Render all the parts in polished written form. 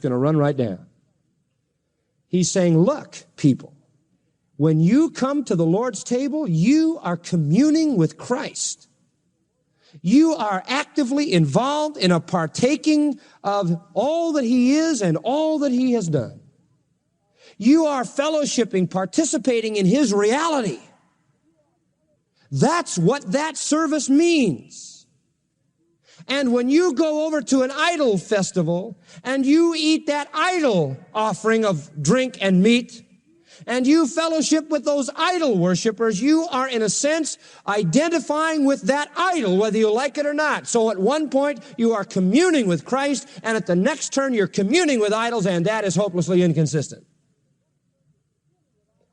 going to run right down. He's saying, look, people, when you come to the Lord's table, you are communing with Christ. You are actively involved in a partaking of all that he is and all that he has done. You are fellowshipping, participating in his reality. That's what that service means. And when you go over to an idol festival and you eat that idol offering of drink and meat, and you fellowship with those idol worshipers, you are, in a sense, identifying with that idol, whether you like it or not. So at one point, you are communing with Christ, and at the next turn, you're communing with idols, and that is hopelessly inconsistent.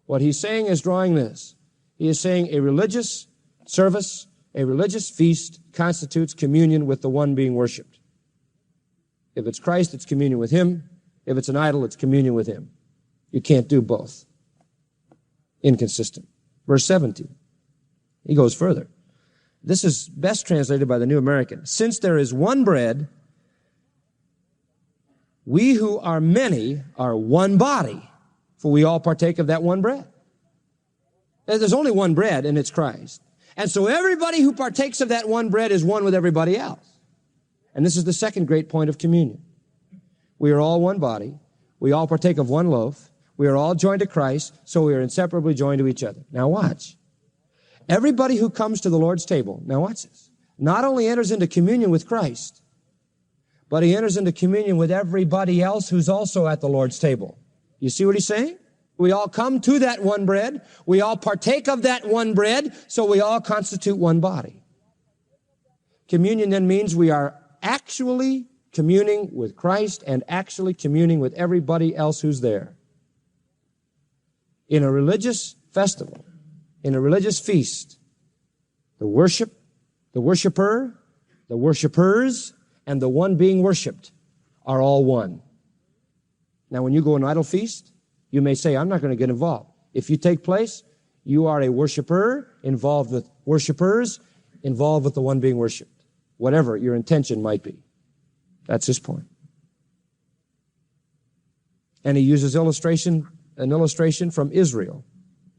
What he's saying is drawing this. He is saying a religious service, a religious feast constitutes communion with the one being worshiped. If it's Christ, it's communion with him. If it's an idol, it's communion with him. You can't do both. Inconsistent. Verse 17. He goes further. This is best translated by the New American. Since there is one bread, we who are many are one body, for we all partake of that one bread. There's only one bread, and it's Christ. And so everybody who partakes of that one bread is one with everybody else. And this is the second great point of communion. We are all one body. We all partake of one loaf. We are all joined to Christ, so we are inseparably joined to each other. Now watch. Everybody who comes to the Lord's table, now watch this, not only enters into communion with Christ, but he enters into communion with everybody else who's also at the Lord's table. You see what he's saying? We all come to that one bread. We all partake of that one bread, so we all constitute one body. Communion then means we are actually communing with Christ and actually communing with everybody else who's there. In a religious festival, in a religious feast, the worshiper, the worshipers, and the one being worshiped are all one. Now, when you go to an idol feast, you may say, I'm not going to get involved. If you take place, you are a worshiper involved with worshipers, involved with the one being worshiped, whatever your intention might be. That's his point. And he uses an illustration from Israel.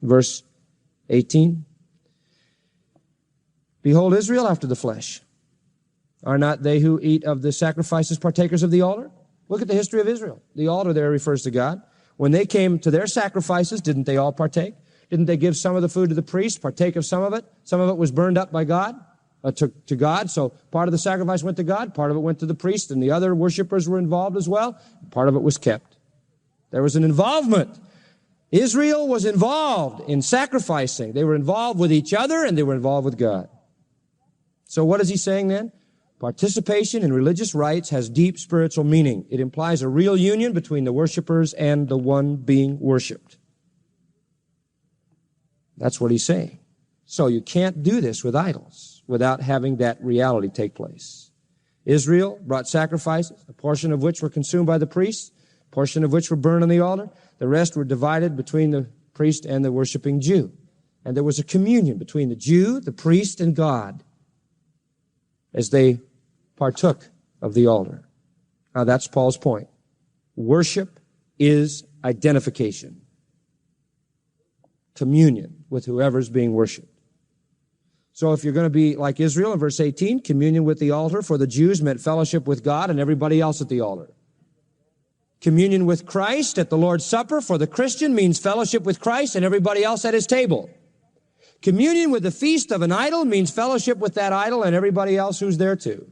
Verse 18. Behold, Israel after the flesh. Are not they who eat of the sacrifices partakers of the altar? Look at the history of Israel. The altar there refers to God. When they came to their sacrifices, didn't they all partake? Didn't they give some of the food to the priest, partake of some of it? Some of it was burned up by God, to God. So part of the sacrifice went to God, part of it went to the priest, and the other worshipers were involved as well. Part of it was kept. There was an involvement. Israel was involved in sacrificing. They were involved with each other, and they were involved with God. So what is he saying then? Participation in religious rites has deep spiritual meaning. It implies a real union between the worshipers and the one being worshiped. That's what he's saying. So you can't do this with idols without having that reality take place. Israel brought sacrifices, a portion of which were consumed by the priests, a portion of which were burned on the altar. The rest were divided between the priest and the worshiping Jew. And there was a communion between the Jew, the priest, and God as they partook of the altar. Now that's Paul's point. Worship is identification. Communion with whoever's being worshiped. So if you're going to be like Israel in verse 18, communion with the altar for the Jews meant fellowship with God and everybody else at the altar. Communion with Christ at the Lord's Supper for the Christian means fellowship with Christ and everybody else at his table. Communion with the feast of an idol means fellowship with that idol and everybody else who's there too.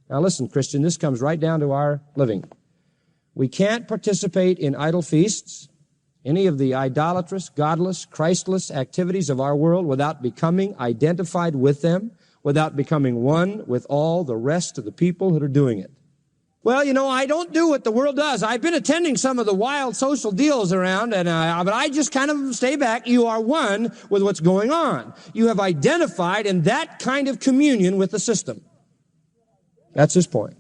Now listen, Christian, this comes right down to our living. We can't participate in idol feasts, any of the idolatrous, godless, Christless activities of our world without becoming identified with them, without becoming one with all the rest of the people that are doing it. Well, you know, I don't do what the world does. I've been attending some of the wild social deals around, but I just kind of stay back. You are one with what's going on. You have identified in that kind of communion with the system. That's his point.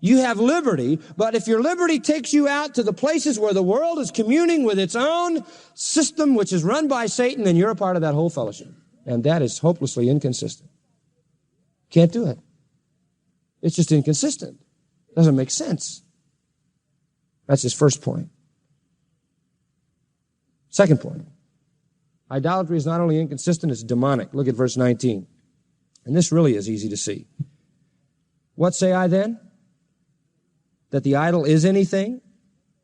You have liberty, but if your liberty takes you out to the places where the world is communing with its own system, which is run by Satan, then you're a part of that whole fellowship. And that is hopelessly inconsistent. Can't do it. It's just inconsistent. Doesn't make sense. That's his first point. Second point. Idolatry is not only inconsistent, it's demonic. Look at verse 19. And this really is easy to see. What say I then? That the idol is anything?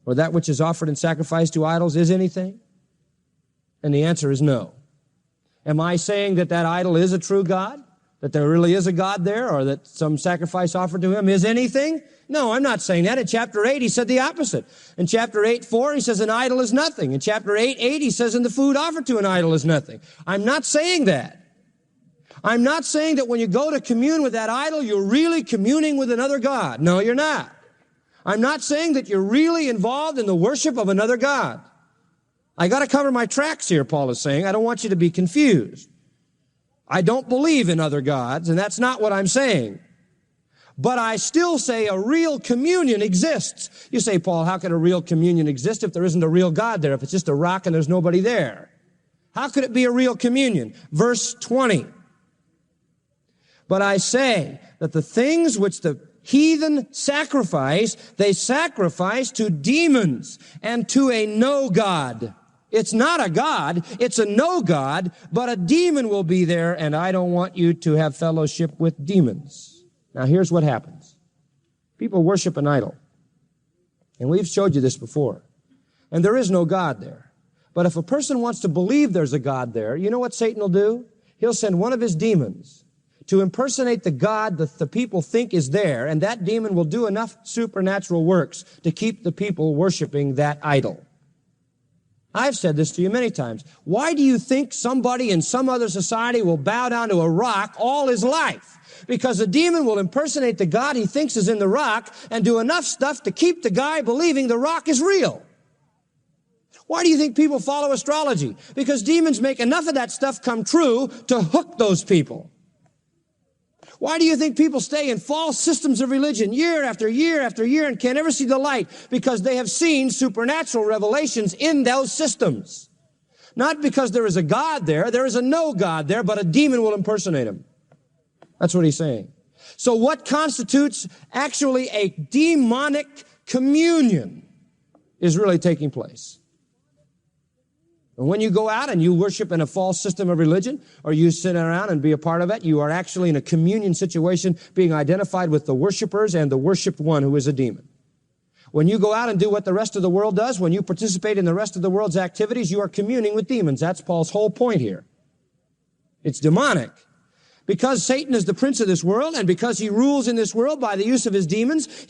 Or that which is offered in sacrifice to idols is anything? And the answer is no. Am I saying that that idol is a true God? That there really is a God there? Or that some sacrifice offered to him is anything? No, I'm not saying that. In chapter 8, he said the opposite. In chapter 8:4, he says an idol is nothing. In chapter 8:8, he says, and the food offered to an idol is nothing. I'm not saying that. I'm not saying that when you go to commune with that idol, you're really communing with another God. No, you're not. I'm not saying that you're really involved in the worship of another God. I got to cover my tracks here, Paul is saying. I don't want you to be confused. I don't believe in other gods, and that's not what I'm saying. But I still say a real communion exists. You say, Paul, how could a real communion exist if there isn't a real God there, if it's just a rock and there's nobody there? How could it be a real communion? Verse 20. But I say that the things which the heathen sacrifice, they sacrifice to demons and to a no God. It's not a God, it's a no God, but a demon will be there, and I don't want you to have fellowship with demons. Now here's what happens. People worship an idol. And we've showed you this before. And there is no God there. But if a person wants to believe there's a God there, you know what Satan will do? He'll send one of his demons to impersonate the God that the people think is there, and that demon will do enough supernatural works to keep the people worshiping that idol. I've said this to you many times. Why do you think somebody in some other society will bow down to a rock all his life? Because a demon will impersonate the God he thinks is in the rock and do enough stuff to keep the guy believing the rock is real. Why do you think people follow astrology? Because demons make enough of that stuff come true to hook those people. Why do you think people stay in false systems of religion year after year after year and can't ever see the light? Because they have seen supernatural revelations in those systems. Not because there is a God there is a no God there, but a demon will impersonate him. That's what he's saying. So what constitutes actually a demonic communion is really taking place. And when you go out and you worship in a false system of religion, or you sit around and be a part of it, you are actually in a communion situation being identified with the worshipers and the worshiped one who is a demon. When you go out and do what the rest of the world does, when you participate in the rest of the world's activities, you are communing with demons. That's Paul's whole point here. It's demonic. Because Satan is the prince of this world, and because he rules in this world by the use of his demons